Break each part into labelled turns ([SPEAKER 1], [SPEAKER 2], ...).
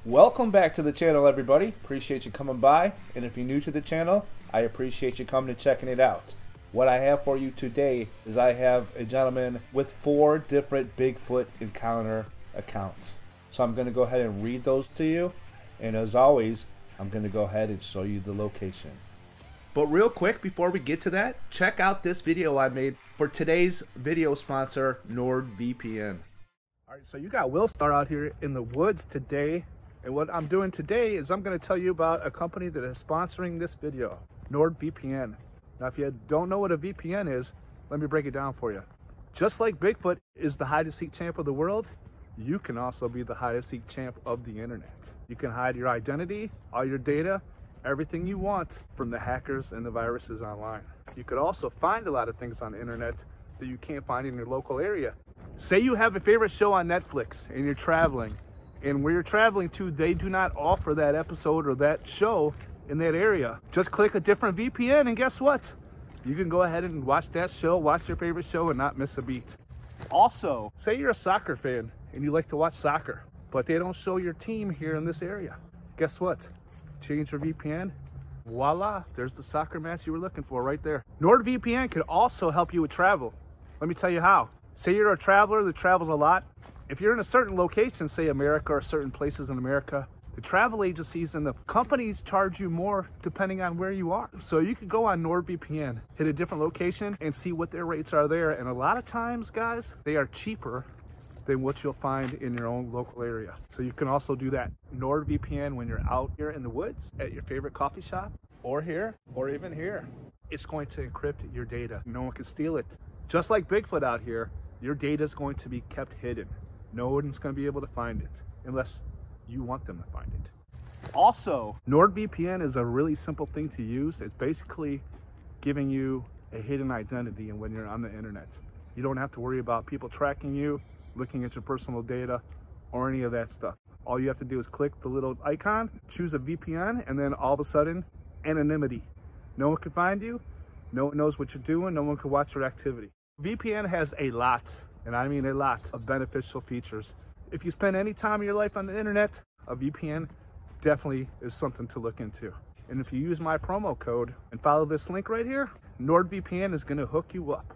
[SPEAKER 1] Welcome back to the channel, everybody. Appreciate you coming by, and if you're new to the channel, I appreciate you coming and checking it out. What I have for you today is I have a gentleman with 4 different Bigfoot encounter accounts. So I'm going to go ahead and read those to you, and as always, I'm going to go ahead and show you the location. But real quick, before we get to that, check out this video I made for today's video sponsor, NordVPN. Alright, so you got Will Star out here in the woods today. And what I'm doing today is I'm going to tell you about a company that is sponsoring this video, NordVPN. Now, if you don't know what a VPN is, let me break it down for you. Just like Bigfoot is the hide-and-seek champ of the world, you can also be the hide-and-seek champ of the internet. You can hide your identity, all your data, everything you want from the hackers and the viruses online. You could also find a lot of things on the internet that you can't find in your local area. Say you have a favorite show on Netflix and you're traveling, and where you're traveling to, they do not offer that episode or that show in that area. Just click a different VPN and guess what? You can go ahead and watch that show, watch your favorite show and not miss a beat. Also, say you're a soccer fan and you like to watch soccer, but they don't show your team here in this area. Guess what? Change your VPN. Voila, there's the soccer match you were looking for right there. NordVPN could also help you with travel. Let me tell you how. Say you're a traveler that travels a lot. If you're in a certain location, say America or certain places in America, the travel agencies and the companies charge you more depending on where you are. So you could go on NordVPN, hit a different location and see what their rates are there. And a lot of times, guys, they are cheaper than what you'll find in your own local area. So you can also do that. NordVPN when you're out here in the woods at your favorite coffee shop or here or even here. It's going to encrypt your data. No one can steal it. Just like Bigfoot out here, your data is going to be kept hidden. No one's going to be able to find it unless you want them to find it. Also, NordVPN is a really simple thing to use. It's basically giving you a hidden identity and when you're on the internet. You don't have to worry about people tracking you, looking at your personal data, or any of that stuff. All you have to do is click the little icon, choose a VPN, and then all of a sudden, anonymity. No one can find you, no one knows what you're doing, no one can watch your activity. VPN has a lot, and I mean a lot, of beneficial features. If you spend any time of your life on the internet, a VPN definitely is something to look into. And if you use my promo code and follow this link right here, NordVPN is going to hook you up.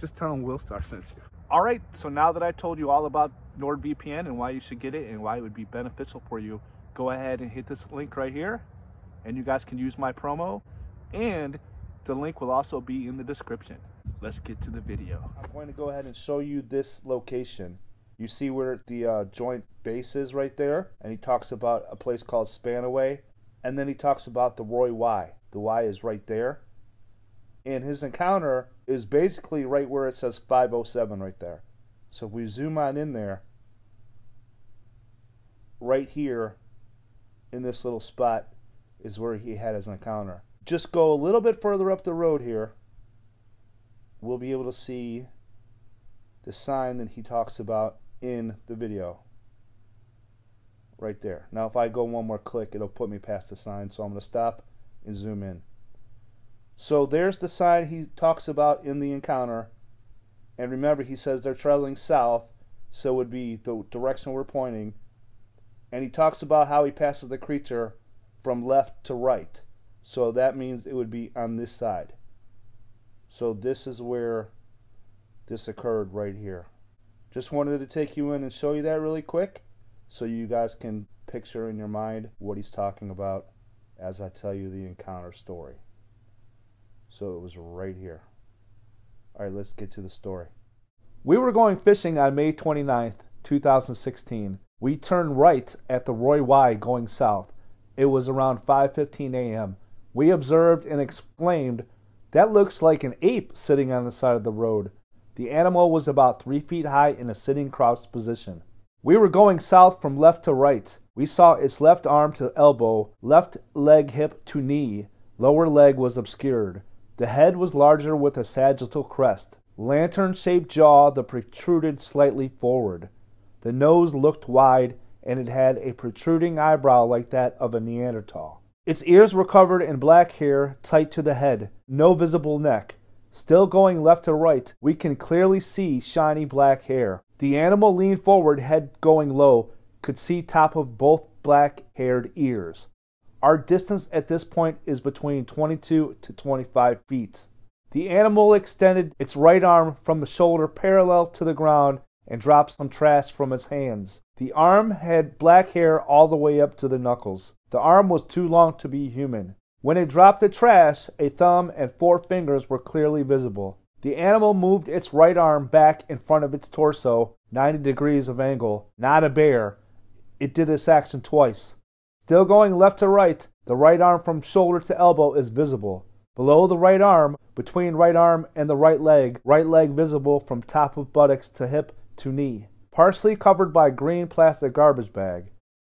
[SPEAKER 1] Just tell them Will Star sent you. All right, so now that I told you all about NordVPN and why you should get it and why it would be beneficial for you, go ahead and hit this link right here, and you guys can use my promo, and the link will also be in the description. Let's get to the video. I'm going to go ahead and show you this location. You see where the joint base is right there, and he talks about a place called Spanaway, and then he talks about the Roy Y. The Y is right there, and his encounter is basically right where it says 507 right there. So if we zoom on in there, right here in this little spot is where he had his encounter. Just go a little bit further up the road here, we'll be able to see the sign that he talks about in the video right there. Now if I go one more click, it'll put me past the sign, so I'm going to stop and zoom in. So there's the sign he talks about in the encounter, and remember he says they're traveling south, so it would be the direction we're pointing, and he talks about how he passes the creature from left to right, so that means it would be on this side. So this is where this occurred right here. Just wanted to take you in and show you that really quick so you guys can picture in your mind what he's talking about as I tell you the encounter story. So it was right here. Alright, let's get to the story. We were going fishing on May 29th, 2016. We turned right at the Roy Y going south. It was around 5:15 a.m. We observed and exclaimed, "That looks like an ape sitting on the side of the road." The animal was about 3 feet high in a sitting crouched position. We were going south from left to right. We saw its left arm to elbow, left leg hip to knee, lower leg was obscured. The head was larger with a sagittal crest. Lantern-shaped jaw that protruded slightly forward. The nose looked wide, and it had a protruding eyebrow like that of a Neanderthal. Its ears were covered in black hair tight to the head, no visible neck. Still going left to right, we can clearly see shiny black hair. The animal leaned forward, head going low, could see top of both black-haired ears. Our distance at this point is between 22 to 25 feet. The animal extended its right arm from the shoulder parallel to the ground and dropped some trash from its hands. The arm had black hair all the way up to the knuckles. The arm was too long to be human. When it dropped the trash, a thumb and 4 fingers were clearly visible. The animal moved its right arm back in front of its torso, 90 degrees of angle. Not a bear. It did this action twice. Still going left to right, the right arm from shoulder to elbow is visible. Below the right arm, between right arm and the right leg visible from top of buttocks to hip to knee. Partially covered by green plastic garbage bag.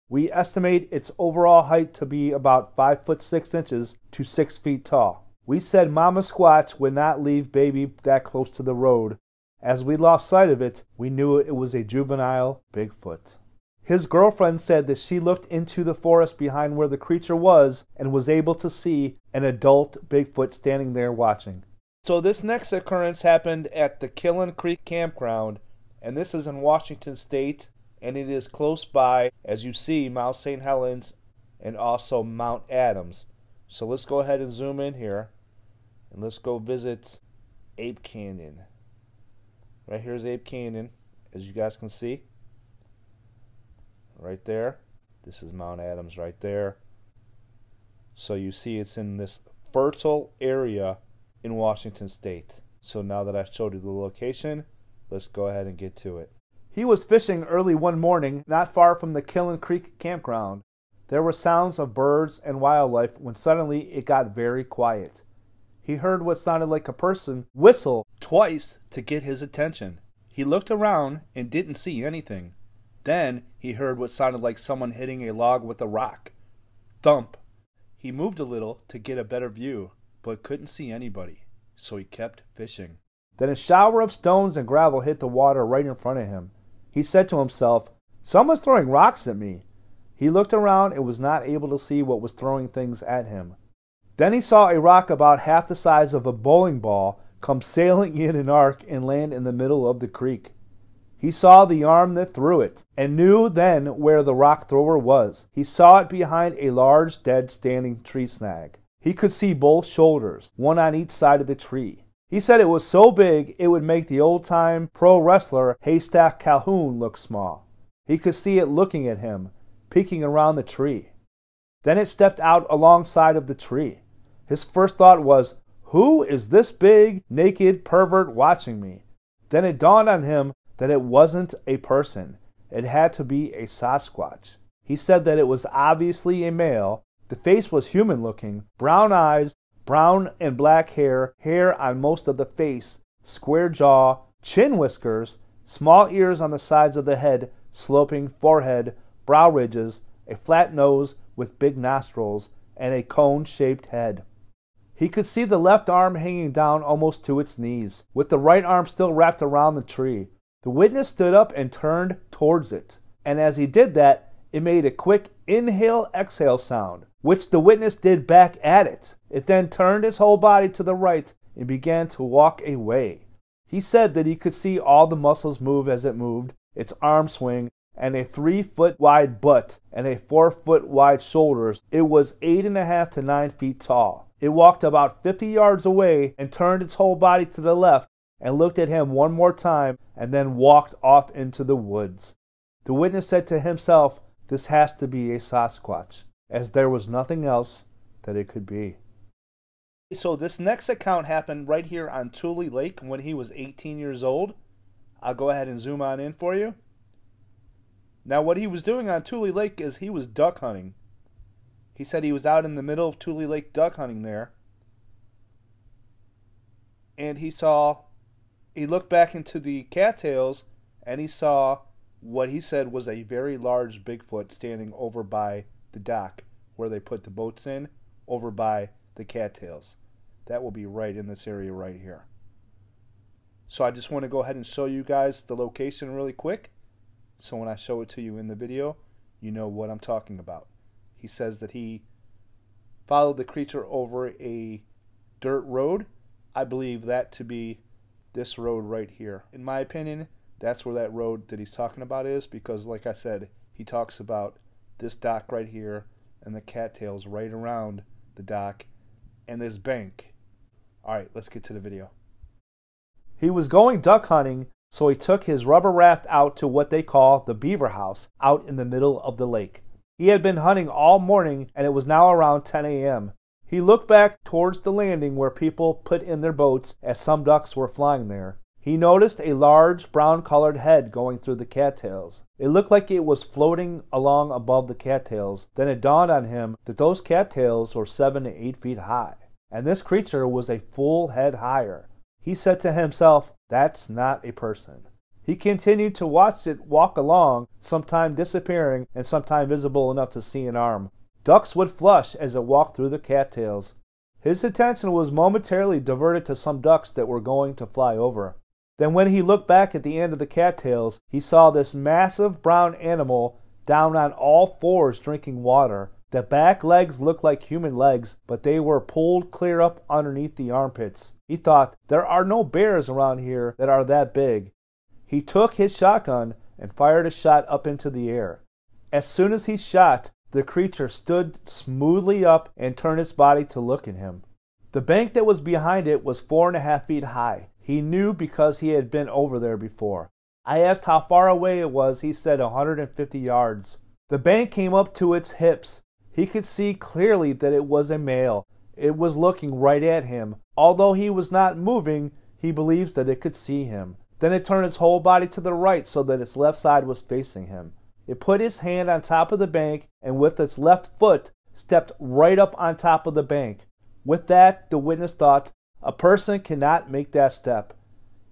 [SPEAKER 1] We estimate its overall height to be about 5 foot 6 inches to 6 feet tall. We said Mama Squatch would not leave baby that close to the road. As we lost sight of it, we knew it was a juvenile Bigfoot. His girlfriend said that she looked into the forest behind where the creature was and was able to see an adult Bigfoot standing there watching. So this next occurrence happened at the Killen Creek Campground, and this is in Washington State, and it is close by, as you see, Mount St. Helens and also Mount Adams. So let's go ahead and zoom in here, and let's go visit Ape Canyon. Right here's Ape Canyon, as you guys can see. Right there. This is Mount Adams right there. So you see it's in this fertile area in Washington State. So now that I've showed you the location, let's go ahead and get to it. He was fishing early one morning not far from the Killen Creek Campground. There were sounds of birds and wildlife when suddenly it got very quiet. He heard what sounded like a person whistle twice to get his attention. He looked around and didn't see anything. Then he heard what sounded like someone hitting a log with a rock. Thump. He moved a little to get a better view, but couldn't see anybody, so he kept fishing. Then a shower of stones and gravel hit the water right in front of him. He said to himself, "Someone's throwing rocks at me." He looked around and was not able to see what was throwing things at him. Then he saw a rock about half the size of a bowling ball come sailing in an arc and land in the middle of the creek. He saw the arm that threw it, and knew then where the rock thrower was. He saw it behind a large dead standing tree snag. He could see both shoulders, one on each side of the tree. He said it was so big it would make the old-time pro wrestler Haystack Calhoun look small. He could see it looking at him, peeking around the tree. Then it stepped out alongside of the tree. His first thought was, "Who is this big, naked pervert watching me?" Then it dawned on him that it wasn't a person. It had to be a Sasquatch. He said that it was obviously a male. The face was human-looking, brown eyes, brown and black hair, hair on most of the face, square jaw, chin whiskers, small ears on the sides of the head, sloping forehead, brow ridges, a flat nose with big nostrils, and a cone-shaped head. He could see the left arm hanging down almost to its knees, with the right arm still wrapped around the tree. The witness stood up and turned towards it, and as he did that, it made a quick inhale-exhale sound, which the witness did back at it. It then turned its whole body to the right and began to walk away. He said that he could see all the muscles move as it moved, its arm swing, and a 3-foot wide butt and a 4-foot wide shoulders. It was 8.5 to 9 feet tall. It walked about 50 yards away and turned its whole body to the left and looked at him one more time and then walked off into the woods. The witness said to himself, "This has to be a Sasquatch," as there was nothing else that it could be. So this next account happened right here on Tule Lake when he was 18 years old. I'll go ahead and zoom on in for you. Now what he was doing on Tule Lake is he was duck hunting. He said he was out in the middle of Tule Lake duck hunting there. And he looked back into the cattails and he saw what he said was a very large Bigfoot standing over by the dock where they put the boats in, over by the cattails. That will be right in this area right here. So I just want to go ahead and show you guys the location really quick, so when I show it to you in the video, you know what I'm talking about. He says that he followed the creature over a dirt road. I believe that to be this road right here. In my opinion, that's where that road that he's talking about is, because like I said, he talks about this dock right here and the cattails right around the dock and this bank. Alright, let's get to the video. He was going duck hunting, so he took his rubber raft out to what they call the beaver house out in the middle of the lake. He had been hunting all morning and it was now around 10 a.m. He looked back towards the landing where people put in their boats as some ducks were flying there. He noticed a large brown-colored head going through the cattails. It looked like it was floating along above the cattails. Then it dawned on him that those cattails were 7 to 8 feet high, and this creature was a full head higher. He said to himself, "That's not a person." He continued to watch it walk along, sometime disappearing and sometime visible enough to see an arm. Ducks would flush as it walked through the cattails. His attention was momentarily diverted to some ducks that were going to fly over. Then when he looked back at the end of the cattails, he saw this massive brown animal down on all fours drinking water. The back legs looked like human legs, but they were pulled clear up underneath the armpits. He thought, there are no bears around here that are that big. He took his shotgun and fired a shot up into the air. As soon as he shot, the creature stood smoothly up and turned its body to look at him. The bank that was behind it was 4.5 feet high. He knew because he had been over there before. I asked how far away it was. He said 150 yards. The bank came up to its hips. He could see clearly that it was a male. It was looking right at him. Although he was not moving, he believes that it could see him. Then it turned its whole body to the right so that its left side was facing him. It put its hand on top of the bank and with its left foot stepped right up on top of the bank. With that, the witness thought, a person cannot make that step.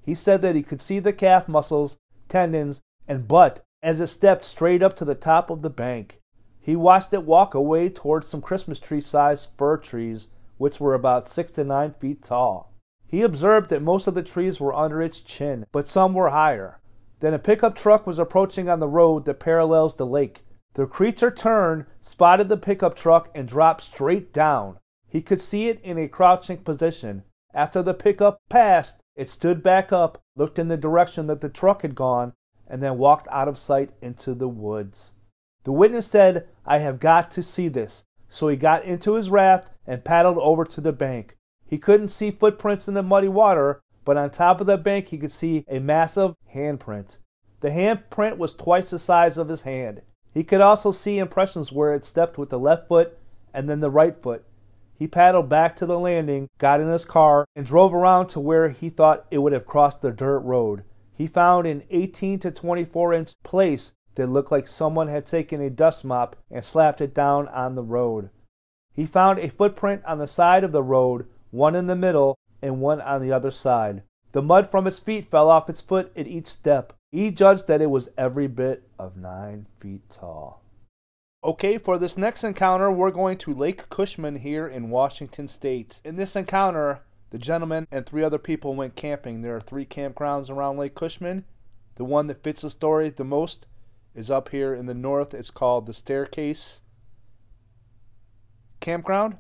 [SPEAKER 1] He said that he could see the calf muscles, tendons, and butt as it stepped straight up to the top of the bank. He watched it walk away towards some Christmas tree-sized fir trees, which were about 6 to 9 feet tall. He observed that most of the trees were under its chin, but some were higher. Then a pickup truck was approaching on the road that parallels the lake. The creature turned, spotted the pickup truck, and dropped straight down. He could see it in a crouching position. After the pickup passed, it stood back up, looked in the direction that the truck had gone, and then walked out of sight into the woods. The witness said, I have got to see this. So he got into his raft and paddled over to the bank. He couldn't see footprints in the muddy water, but on top of the bank he could see a massive handprint. The handprint was twice the size of his hand. He could also see impressions where it stepped with the left foot and then the right foot. He paddled back to the landing, got in his car, and drove around to where he thought it would have crossed the dirt road. He found an 18 to 24-inch place that looked like someone had taken a dust mop and slapped it down on the road. He found a footprint on the side of the road, one in the middle and one on the other side. The mud from his feet fell off its foot at each step. He judged that it was every bit of 9 feet tall. Okay, for this next encounter, we're going to Lake Cushman here in Washington State. In this encounter, the gentleman and 3 other people went camping. There are 3 campgrounds around Lake Cushman. The one that fits the story the most is up here in the north. It's called the Staircase Campground.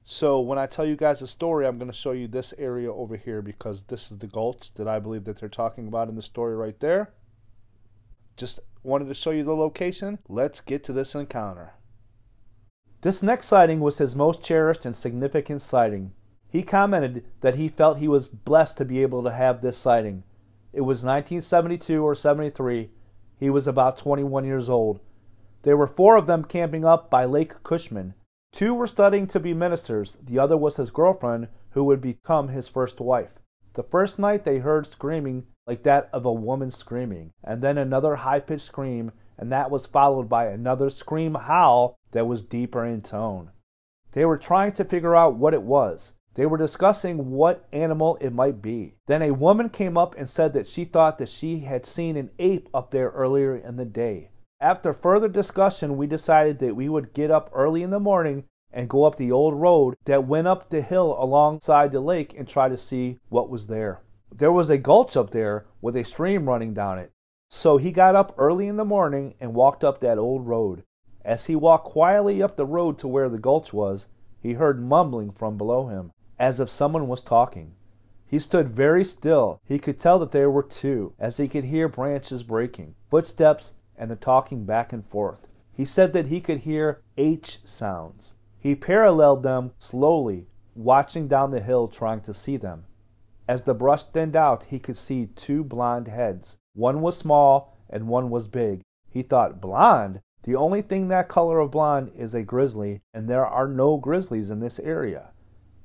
[SPEAKER 1] So when I tell you guys the story, I'm going to show you this area over here because this is the gulch that I believe that they're talking about in the story right there. Just wanted to show you the location. Let's get to this encounter. This next sighting was his most cherished and significant sighting. He commented that he felt he was blessed to be able to have this sighting. It was 1972 or 73. He was about 21 years old. There were 4 of them camping up by Lake Cushman. 2 were studying to be ministers. The other was his girlfriend, who would become his first wife. The first night they heard screaming like that of a woman screaming, and then another high-pitched scream, and that was followed by another scream howl that was deeper in tone. They were trying to figure out what it was. They were discussing what animal it might be. Then a woman came up and said that she thought that she had seen an ape up there earlier in the day. After further discussion, we decided that we would get up early in the morning and go up the old road that went up the hill alongside the lake and try to see what was there. There was a gulch up there with a stream running down it. So he got up early in the morning and walked up that old road. As he walked quietly up the road to where the gulch was, he heard mumbling from below him, as if someone was talking. He stood very still. He could tell that there were 2, as he could hear branches breaking, footsteps, and the talking back and forth. He said that he could hear H sounds. He paralleled them slowly, watching down the hill trying to see them. As the brush thinned out, he could see two blonde heads. One was small and one was big. He thought, blonde? The only thing that color of blonde is a grizzly, and there are no grizzlies in this area.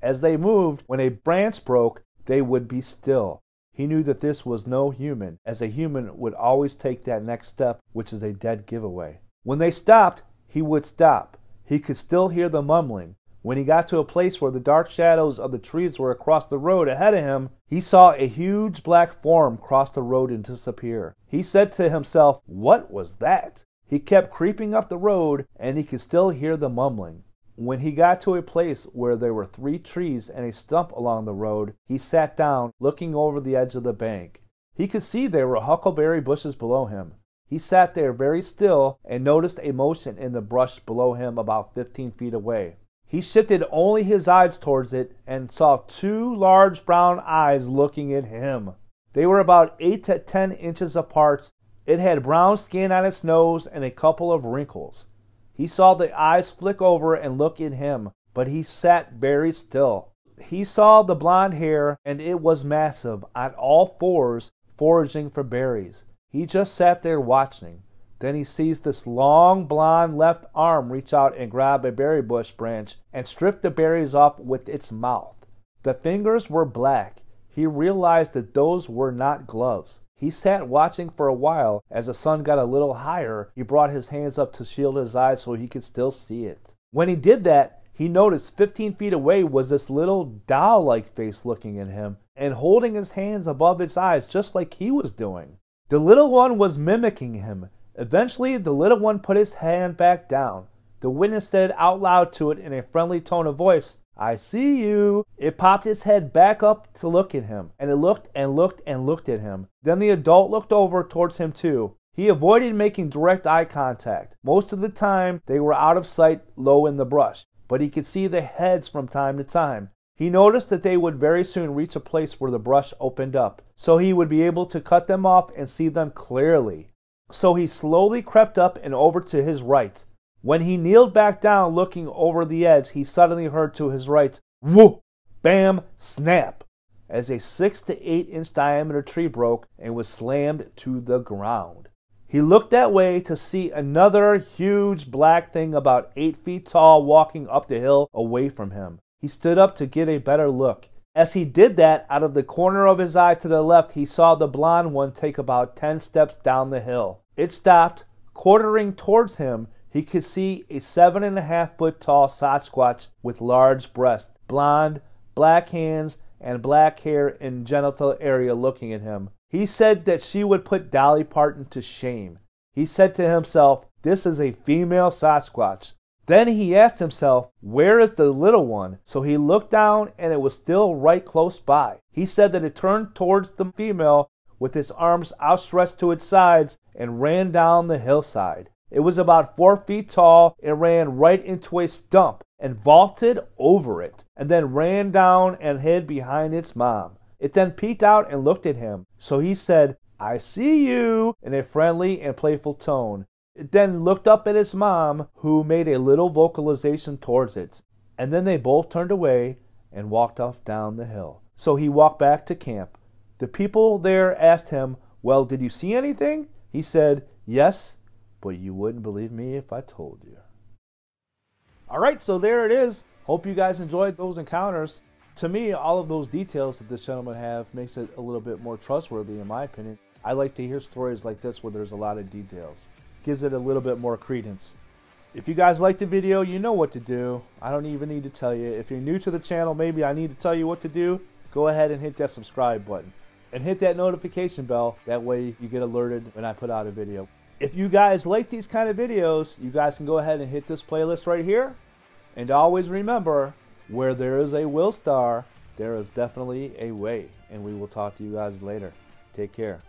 [SPEAKER 1] As they moved, when a branch broke, they would be still. He knew that this was no human, as a human would always take that next step, which is a dead giveaway. When they stopped, he would stop. He could still hear the mumbling. When he got to a place where the dark shadows of the trees were across the road ahead of him, he saw a huge black form cross the road and disappear. He said to himself, "What was that?" He kept creeping up the road, and he could still hear the mumbling. When he got to a place where there were 3 trees and a stump along the road, he sat down, looking over the edge of the bank. He could see there were huckleberry bushes below him. He sat there very still and noticed a motion in the brush below him about 15 feet away. He shifted only his eyes towards it and saw 2 large brown eyes looking at him. They were about 8 to 10 inches apart. It had brown skin on its nose and a couple of wrinkles. He saw the eyes flick over and look at him, but he sat very still. He saw the blonde hair, and it was massive, on all 4s, foraging for berries. He just sat there watching. Then he sees this long blonde left arm reach out and grab a berry bush branch and strip the berries off with its mouth. The fingers were black. He realized that those were not gloves. He sat watching for a while. As the sun got a little higher, he brought his hands up to shield his eyes so he could still see it. When he did that, he noticed 15 feet away was this little doll-like face looking at him and holding his hands above its eyes just like he was doing. The little one was mimicking him. Eventually, the little one put his hand back down. The witness said out loud to it in a friendly tone of voice, "I see you." It popped its head back up to look at him, and it looked and looked and looked at him. Then the adult looked over towards him too. He avoided making direct eye contact. Most of the time, they were out of sight low in the brush, but he could see the heads from time to time. He noticed that they would very soon reach a place where the brush opened up, so he would be able to cut them off and see them clearly. So he slowly crept up and over to his right. When he kneeled back down looking over the edge, he suddenly heard to his right, whoop, bam, snap, as a 6 to 8 inch diameter tree broke and was slammed to the ground. He looked that way to see another huge black thing about 8 feet tall walking up the hill away from him. He stood up to get a better look. As he did that, out of the corner of his eye to the left, he saw the blonde one take about 10 steps down the hill. It stopped. Quartering towards him, he could see a 7.5 foot tall Sasquatch with large breasts, blonde, black hands, and black hair in genital area looking at him. He said that she would put Dolly Parton to shame. He said to himself, "This is a female Sasquatch." Then he asked himself, "Where is the little one?" So he looked down and it was still right close by. He said that it turned towards the female with its arms outstretched to its sides and ran down the hillside. It was about 4 feet tall. It ran right into a stump and vaulted over it, and then ran down and hid behind its mom. It then peeked out and looked at him. So he said, "I see you," in a friendly and playful tone. It then looked up at its mom, who made a little vocalization towards it. And then they both turned away and walked off down the hill. So he walked back to camp. The people there asked him, "Well, did you see anything?" He said, "Yes, but you wouldn't believe me if I told you." Alright, so there it is. Hope you guys enjoyed those encounters. To me, all of those details that this gentleman have makes it a little bit more trustworthy in my opinion. I like to hear stories like this where there's a lot of details. Gives it a little bit more credence. If you guys liked the video, you know what to do. I don't even need to tell you. If you're new to the channel, maybe I need to tell you what to do. Go ahead and hit that subscribe button. And hit that notification bell. That way you get alerted when I put out a video. If you guys like these kind of videos, you guys can go ahead and hit this playlist right here. And always remember, where there is a will star, there is definitely a way. And we will talk to you guys later. Take care.